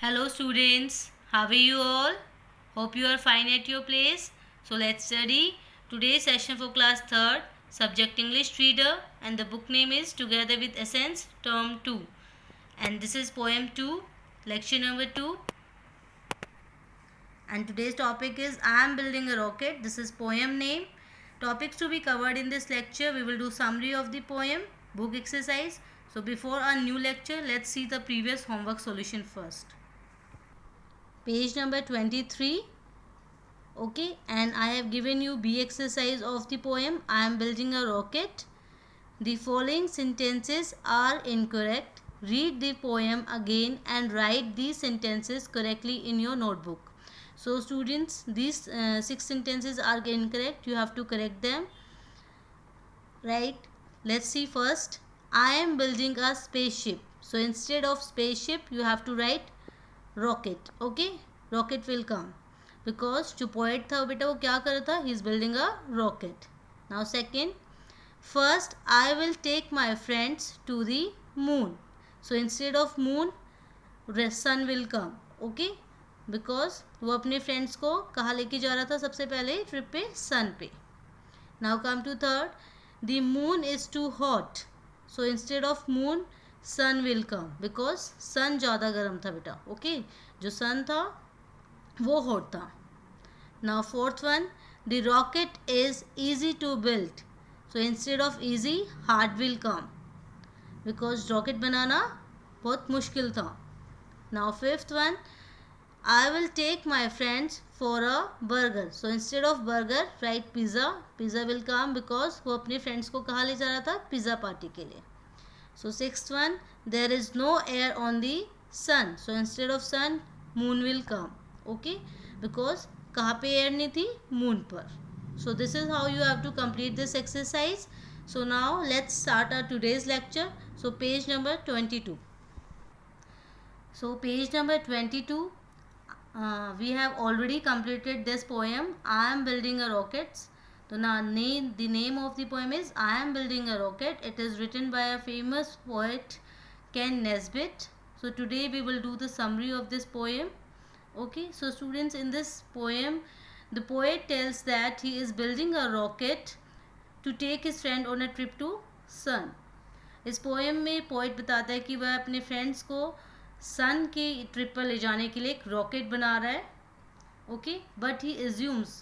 Hello students, how are you all? Hope you are fine at your place. So let's study today's session for class 3rd, subject English reader, and the book name is Together with Essence term 2. And this is poem 2, lecture number 2. And today's topic is I am building a rocket. This is poem name. Topics to be covered in this lecture. We will do summary of the poem, book exercise. So before our new lecture, let's see the previous homework solution first. Page number 23. Okay, and I have given you B exercise of the poem I am building a rocket. The following sentences are incorrect. Read the poem again and write these sentences correctly in your notebook. So students, these 6 sentences are incorrect. You have to correct them. Right? Let's see first. I am building a spaceship. So instead of spaceship, you have to write rocket. Okay, rocket will come because जो poet था बेटा वो क्या कर रहा था, he is building a rocket. Now second, first I will take my friends to the moon. So instead of moon sun will come. Okay, because वो अपने फ्रेंड्स को कहाँ लेके जा रहा था सबसे पहले ट्रिप पे, सन पे. Now come to third, the moon is too hot. So instead of moon sun will come because sun ज़्यादा गर्म था बेटा. ओके, जो सन था वो हॉट था. Now fourth one, the rocket is easy to build. So instead of easy hard will come because rocket बनाना बहुत मुश्किल था. Now fifth one, I will take my friends for a burger. So instead of burger right pizza. Pizza will come because वो अपने friends को कहाँ ले जा रहा था, पिज़्ज़ा पार्टी के लिए. So sixth one, there is no air on the sun. So instead of sun, moon will come. Okay, because कहाँ पे air नहीं थी, moon पर. So this is how you have to complete this exercise. So now let's start our today's lecture. So page number 22. So page number 22. We have already completed this poem. I am building a rocket. So now the name of the poem is I am building a rocket. It is written by a famous poet Ken Nesbitt. So today we will do the summary of this poem. Okay, so students, in this poem the poet tells that he is building a rocket to take his friend on a trip to sun. इस poem में poet बताता है कि वह अपने friends को सन की trip पर ले जाने के लिए एक रॉकेट बना रहा है. Okay, but he assumes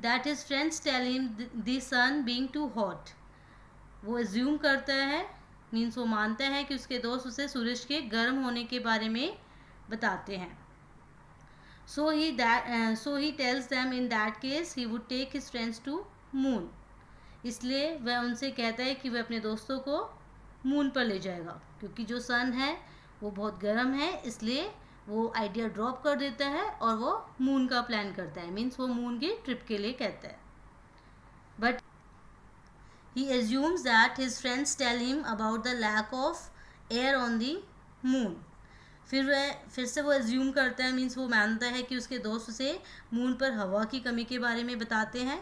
that his friends tell him the sun being too hot. वो एज्यूम करता है, मीन्स वो मानता है कि उसके दोस्त उसे सूरज के गर्म होने के बारे में बताते हैं. So he tells them in that case he would take his friends to moon. इसलिए वह उनसे कहता है कि वह अपने दोस्तों को मून पर ले जाएगा क्योंकि जो सन है वो बहुत गर्म है. इसलिए वो आइडिया ड्रॉप कर देता है और वो मून का प्लान करता है, मीन्स वो मून की ट्रिप के लिए कहता है. But he assumes that his friends tell him about the lack of air on the moon. फिर से वो एज्यूम करता है, मीन्स वो मानता है कि उसके दोस्त उसे मून पर हवा की कमी के बारे में बताते हैं.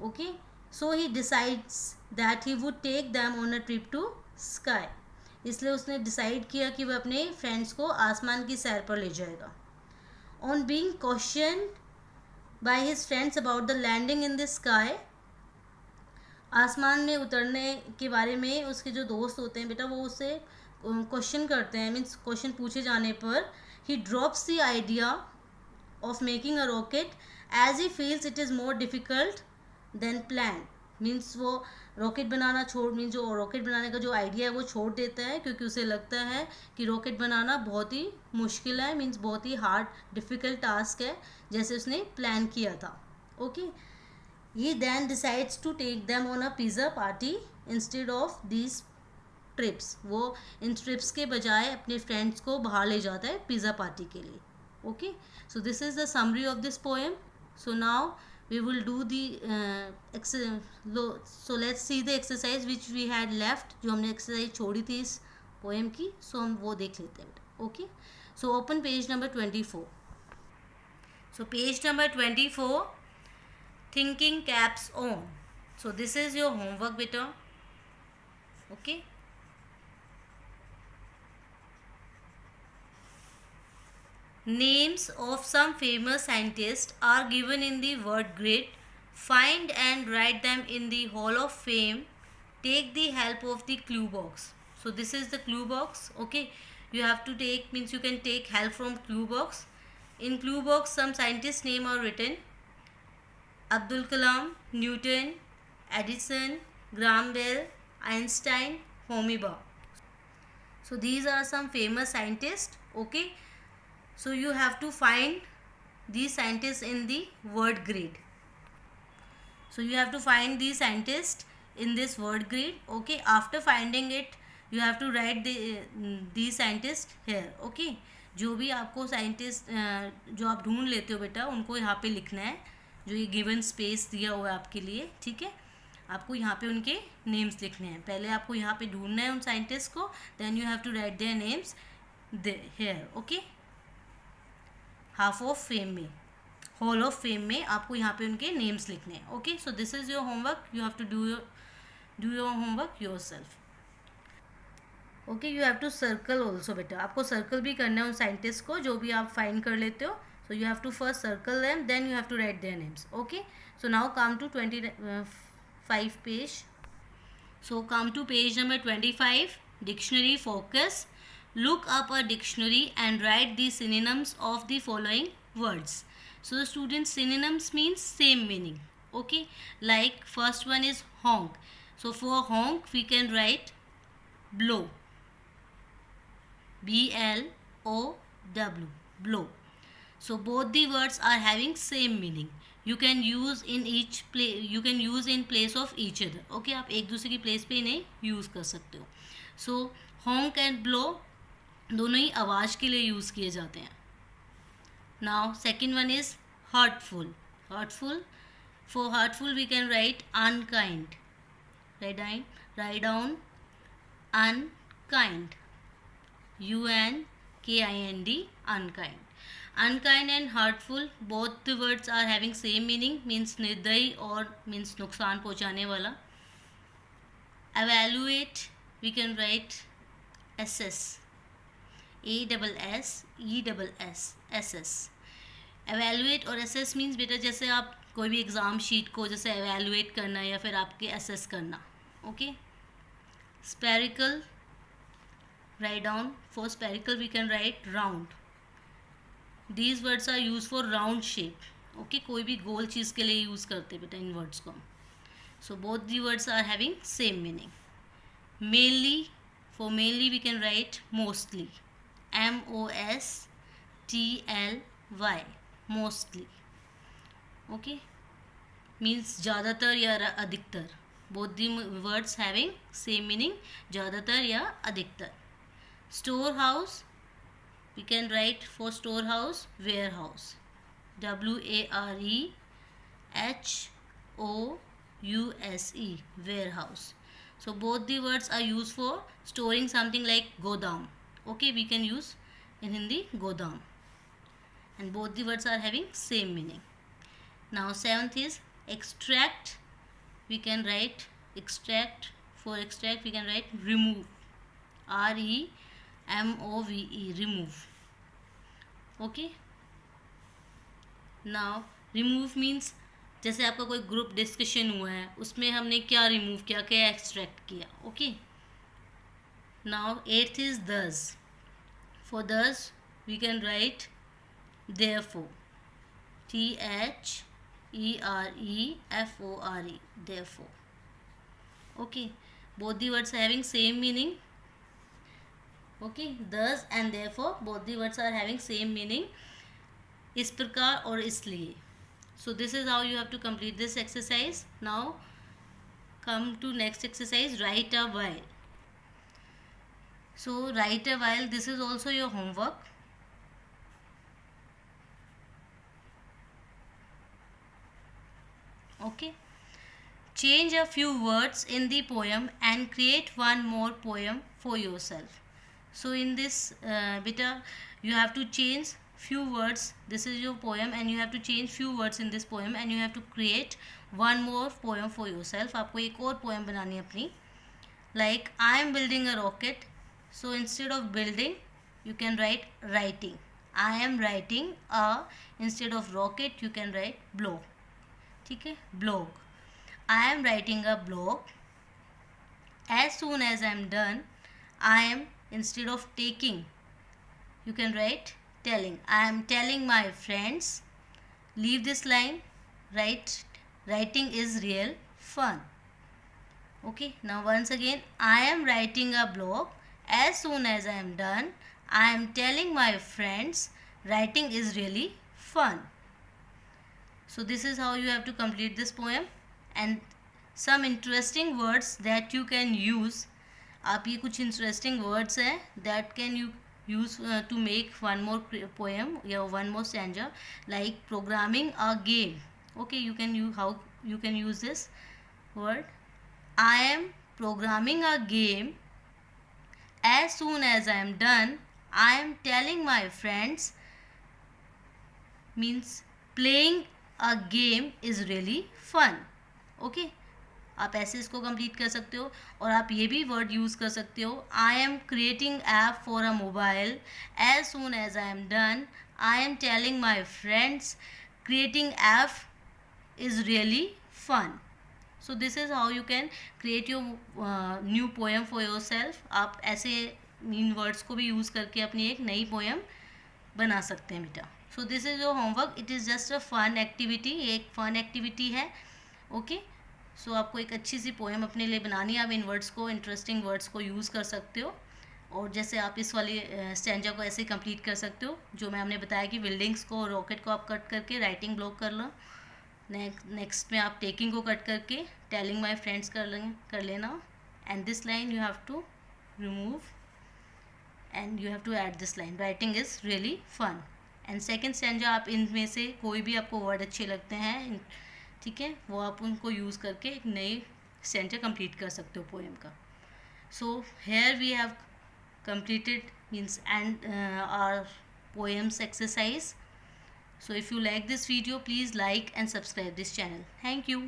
Okay, so he decides that he would take them on a trip to sky. इसलिए उसने डिसाइड किया कि वह अपने फ्रेंड्स को आसमान की सैर पर ले जाएगा. On being question by his friends about the landing in the sky, आसमान में उतरने के बारे में उसके जो दोस्त होते हैं बेटा वो उससे क्वेश्चन करते हैं. मीन्स क्वेश्चन पूछे जाने पर he drops the idea of making a rocket as he feels it is more difficult than plan. Means वो रॉकेट बनाना मीन्स जो रॉकेट बनाने का जो आइडिया है वो छोड़ देता है क्योंकि उसे लगता है कि रॉकेट बनाना बहुत ही मुश्किल है, मीन्स बहुत ही हार्ड डिफ़िकल्ट टास्क है जैसे उसने प्लान किया था. Okay, he then decides to take them on a pizza party instead of these trips. वो इन ट्रिप्स के बजाय अपने फ्रेंड्स को बाहर ले जाता है पिज़्ज़ा पार्टी के लिए. Okay, so this is the summary of this poem. So now we will do the so let's see the exercise which we had left. जो हमने exercise छोड़ी थी इस poem की, so हम वो देख लेते हैं. Okay, so open page number 24. So page number 24, thinking caps on. So this is your homework beta. Okay, Names of some famous scientists are given in the word grid. Find and write them in the Hall of Fame. Take the help of the clue box. So this is the clue box. Okay, you have to take, means you can take help from clue box. In clue box, some scientists' name are written: Abdul Kalam, Newton, Edison, Graham Bell, Einstein, Homi Bhabha. So these are some famous scientists. Okay, so you have to find these scientists in the word grid. So you have to find these scientists in this word grid. Okay, after finding it you have to write these scientists here. Okay, जो भी आपको scientist जो आप ढूंढ लेते हो बेटा उनको यहाँ पे लिखना है, जो ये गिवन स्पेस दिया हुआ है आपके लिए. ठीक है, आपको यहाँ पे उनके नेम्स लिखने हैं. पहले आपको यहाँ पे ढूंढना है उन साइंटिस्ट को, then you have to write their names here. Okay, half of fame में, हॉल ऑफ फेम में आपको यहाँ पे उनके नेम्स लिखने हैं. Okay, so this is your homework. You have to do your homework yourself. Okay, you have to circle also बेटा, आपको सर्कल भी करना है उन साइंटिस्ट को जो भी आप फाइंड कर लेते हो. So you have to first circle them, then you have to write their names. Okay, so now come to 25 page. So come to page number 25. Dictionary focus. Look up a dictionary and write the synonyms of the following words. So the students, synonyms means same meaning. Okay, like first one is honk. So for honk we can write blow, BLOW, blow. So both the words are having same meaning. You can use in each place, you can use in place of each other. Okay, आप एक दूसरे की place पे इन्हें use कर सकते हो. So honk and blow दोनों ही आवाज़ के लिए यूज़ किए जाते हैं. Now second one is hurtful. Hurtful, for hurtful we can write unkind. Write down unkind, UNKIND, unkind. Unkind and hurtful, both the words are having same meaning, means निर्दयी और means नुकसान पहुँचाने वाला. Evaluate we can write assess, ASSESS. Evaluate और assess means बेटा जैसे आप कोई भी एग्ज़ाम शीट को जैसे एवेलुएट करना या फिर आपके एसेस करना. Okay, spherical, write down. For spherical we can write round. These words are use for round shape. Okay, कोई भी गोल चीज़ के लिए यूज़ करते बेटा इन वर्ड्स को. So both the words are having same meaning. Mainly, for mainly we can write mostly, MOSTLY, mostly. Okay, means ज़्यादातर या अधिकतर. both the words having same meaning, ज़्यादातर या अधिकतर. Storehouse we can write for storehouse warehouse, WAREHOUSE, warehouse. So both the words are used for storing something like godam. Okay, we can use in Hindi godam, and both the words are having same meaning. Now seventh is extract. We can write extract. For extract we can write remove, REMOVE, remove. Okay, now remove means जैसे आपका कोई group discussion हुआ है उसमें हमने क्या remove किया, क्या एक्सट्रैक्ट किया. Okay, now eighth is thus. For thus we can write therefore, THEREFORE, therefore. Okay, both the words are having same meaning. Okay, thus and therefore both the words are having same meaning. इस प्रकार और इसलिए. So this is how you have to complete this exercise. Now come to next exercise, write a while. So write a while, this is also your homework. Okay, change a few words in the poem and create one more poem for yourself. So in this beta you have to change few words. This is your poem and you have to change few words in this poem and you have to create one more poem for yourself. आपको एक और poem बनानी है अपनी. Like I am building a rocket. So instead of building you can write writing. I am writing a, instead of rocket you can write blog. ठीक है, blog. I am writing a blog. As soon as I am done, I am, instead of taking, you can write telling. I am telling my friends. Leave this line. Write, writing is real fun. Okay, now once again, I am writing a blog. As soon as I am done, I am telling my friends. Writing is really fun. So this is how you have to complete this poem. And some interesting words that you can use. आप ये कुछ interesting words हैं that can you use to make one more poem या one more stanza, like programming a game. Okay, you can use, how you can use this word. I am programming a game. As soon as I am done, I am telling my friends. Means playing a game is really fun. Okay, आप ऐसे इसको complete कर सकते हो. और आप ये भी वर्ड यूज़ कर सकते हो. I am creating app for a mobile. As soon as I am done, I am telling my friends creating app is really fun. So this is how you can create your new poem for yourself. आप ऐसे इन words को भी use करके अपनी एक नई poem बना सकते हैं बेटा. So this is your homework. It is just a fun activity. ये एक फन एक्टिविटी है. ओके, सो आपको एक अच्छी सी पोएम अपने लिए बनानी है. आप इन वर्ड्स को, इंटरेस्टिंग वर्ड्स को यूज़ कर सकते हो. और जैसे आप इस वाली स्टैंजा को ऐसे कंप्लीट कर सकते हो जो मैं हमने बताया कि बिल्डिंग्स को, रॉकेट को आप कट करके राइटिंग ब्लॉक कर लो. नेक्स्ट में आप टेकिंग को कट करके टेलिंग माई फ्रेंड्स कर लेना. And this line you have to remove and you have to add this line, writing is really fun. And second stanza, आप इनमें से कोई भी आपको वर्ड अच्छे लगते हैं, ठीक है, वो आप उनको यूज़ करके एक नई स्टैंजा कंप्लीट कर सकते हो पोएम का. So here we have completed means and our poems exercise. So if you like this video, please like and subscribe this channel. Thank you.